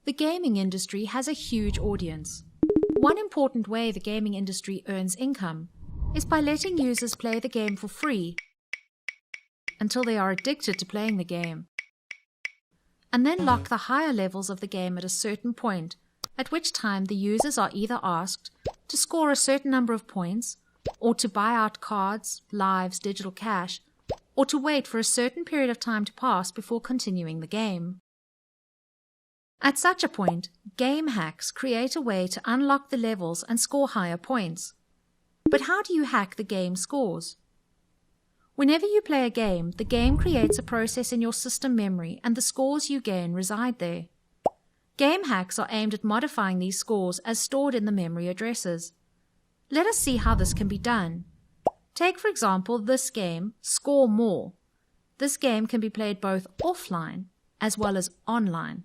The gaming industry has a huge audience. One important way the gaming industry earns income is by letting users play the game for free until they are addicted to playing the game, and then lock the higher levels of the game at a certain point, at which time the users are either asked to score a certain number of points, or to buy out cards, lives, digital cash, or to wait for a certain period of time to pass before continuing the game. At such a point, game hacks create a way to unlock the levels and score higher points. But how do you hack the game scores? Whenever you play a game, the game creates a process in your system memory and the scores you gain reside there. Game hacks are aimed at modifying these scores as stored in the memory addresses. Let us see how this can be done. Take, for example, this game, Score More. This game can be played both offline as well as online.